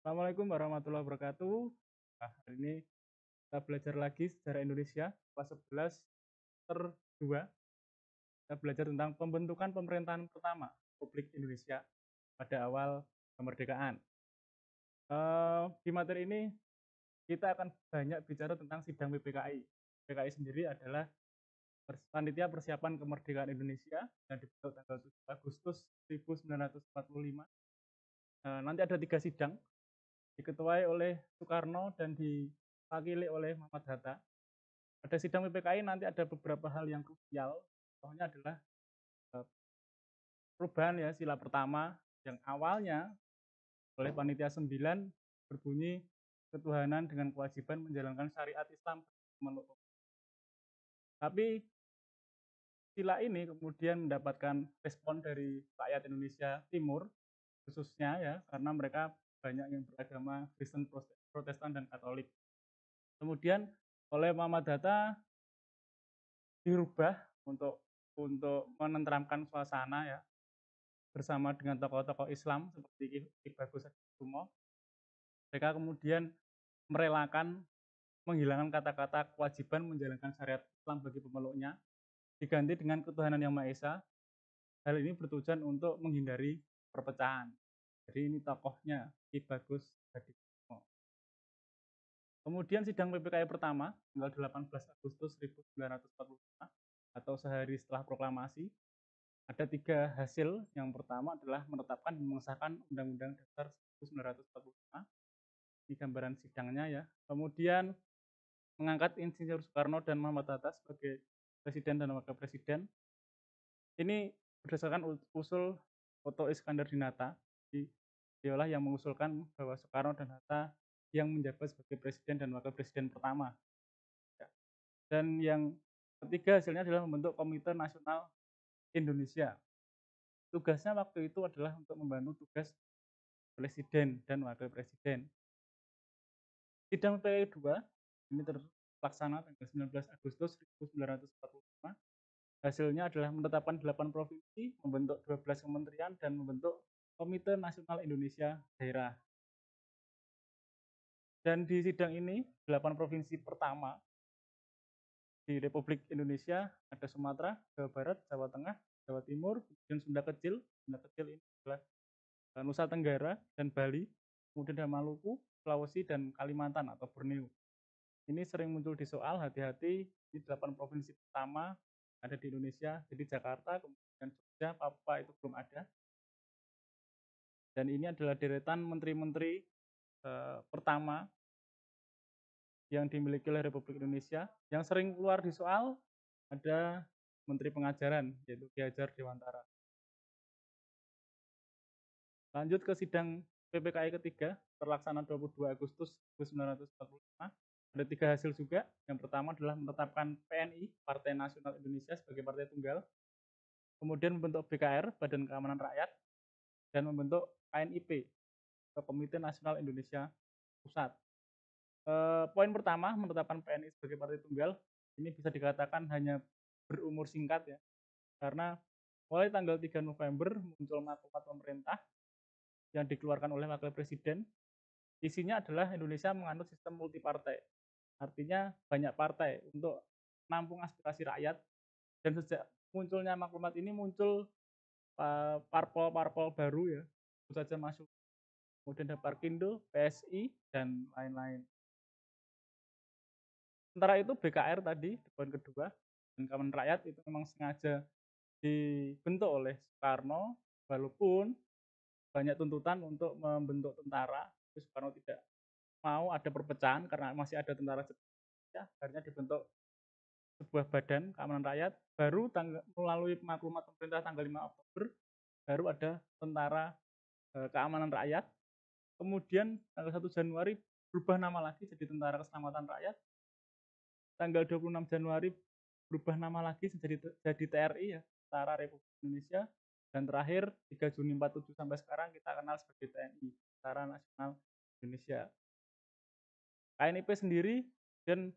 Assalamualaikum warahmatullahi wabarakatuh. Nah, hari ini kita belajar lagi sejarah Indonesia kelas 11 ter-2. Kita belajar tentang pembentukan pemerintahan pertama Republik Indonesia pada awal kemerdekaan. Di materi ini kita akan banyak bicara tentang sidang PPKI. PPKI sendiri adalah Panitia Persiapan Kemerdekaan Indonesia yang dibentuk tanggal 7 Agustus 1945. Nanti ada 3 sidang, diketuai oleh Soekarno dan diwakili oleh Muhammad Hatta. Pada sidang PPKI nanti ada beberapa hal yang krusial, contohnya adalah perubahan ya sila pertama yang awalnya oleh panitia 9 berbunyi ketuhanan dengan kewajiban menjalankan syariat Islam. Tapi sila ini kemudian mendapatkan respon dari rakyat Indonesia Timur khususnya ya karena mereka banyak yang beragama Kristen, Protestan dan Katolik. Kemudian oleh Muhammad Hatta dirubah untuk menenteramkan suasana ya bersama dengan tokoh-tokoh Islam seperti Ki Bagus Hadikusumo. Mereka kemudian merelakan menghilangkan kata-kata kewajiban menjalankan syariat Islam bagi pemeluknya diganti dengan ketuhanan yang Maha Esa. Hal ini bertujuan untuk menghindari perpecahan. Jadi ini tokohnya Ki Bagus Hadikusumo. Kemudian sidang PPKI pertama tanggal 18 Agustus 1945 atau sehari setelah proklamasi ada 3 hasil. Yang pertama adalah menetapkan dan mengesahkan Undang-Undang Dasar 1945. Ini gambaran sidangnya ya. Kemudian mengangkat Insinyur Soekarno dan Muhammad Hatta sebagai presiden dan wakil presiden. Ini berdasarkan usul Otto Iskandar Dinata. Dialah yang mengusulkan bahwa Soekarno dan Hatta yang menjabat sebagai presiden dan wakil presiden pertama. Dan yang ketiga hasilnya adalah membentuk Komite Nasional Indonesia. Tugasnya waktu itu adalah untuk membantu tugas presiden dan wakil presiden. Sidang PPKI 2 ini terlaksana tanggal 19 Agustus 1945. Hasilnya adalah menetapkan 8 provinsi, membentuk 12 kementerian, dan membentuk Komite Nasional Indonesia Daerah. Dan di sidang ini, 8 provinsi pertama di Republik Indonesia ada Sumatera, Jawa Barat, Jawa Tengah, Jawa Timur, dan Sunda Kecil. Sunda Kecil ini adalah Nusa Tenggara dan Bali, kemudian ada Maluku, Sulawesi, dan Kalimantan atau Borneo. Ini sering muncul di soal, hati-hati, di 8 provinsi pertama ada di Indonesia, jadi Jakarta, kemudian Jogja, Papua itu belum ada. Dan ini adalah deretan menteri-menteri pertama yang dimiliki oleh Republik Indonesia. Yang sering keluar di soal ada Menteri Pengajaran, yaitu Ki Hajar Dewantara. Lanjut ke sidang PPKI ketiga, terlaksana 22 Agustus 1945. Ada 3 hasil juga. Yang pertama adalah menetapkan PNI, Partai Nasional Indonesia, sebagai partai tunggal. Kemudian membentuk BKR, Badan Keamanan Rakyat, dan membentuk KNIP, Komite Nasional Indonesia Pusat. Poin pertama, menetapkan PNI sebagai partai tunggal, ini bisa dikatakan hanya berumur singkat ya, karena mulai tanggal 3 November muncul maklumat pemerintah yang dikeluarkan oleh Wakil Presiden. Isinya adalah Indonesia menganut sistem multipartai, artinya banyak partai untuk menampung aspirasi rakyat. Dan sejak munculnya maklumat ini muncul parpol-parpol baru ya, tentu saja masuk. Kemudian ada Parkindo, PSI, dan lain-lain. Sementara itu BKR tadi, di poin kedua, dan Keamanan Rakyat itu memang sengaja dibentuk oleh Soekarno, walaupun banyak tuntutan untuk membentuk tentara, Soekarno tidak mau ada perpecahan karena masih ada tentara Jepang, akhirnya dibentuk sebuah badan keamanan rakyat, baru melalui maklumat pemerintah tanggal 5 Oktober, baru ada tentara keamanan rakyat. Kemudian tanggal 1 Januari berubah nama lagi jadi Tentara Keselamatan Rakyat. Tanggal 26 Januari berubah nama lagi jadi TRI ya, Tentara Republik Indonesia. Dan terakhir 3 Juni 47 sampai sekarang kita kenal sebagai TNI, Tentara Nasional Indonesia. KNIP sendiri dan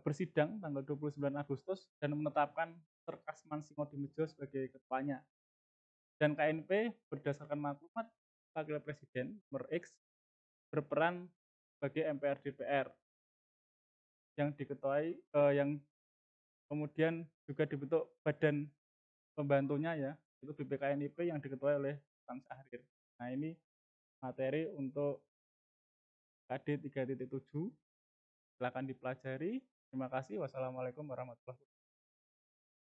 bersidang tanggal 29 Agustus dan menetapkan Dr. Kasman Singodimedjo sebagai ketuanya. Dan KNP berdasarkan maklumat Wakil Presiden nomor X berperan sebagai MPR DPR yang diketuai yang kemudian juga dibentuk badan pembantunya ya, itu BPKNIP yang diketuai oleh Kang Syahrir. Nah, ini materi untuk KD 3.7, silakan dipelajari. Terima kasih. Wassalamualaikum warahmatullahi wabarakatuh.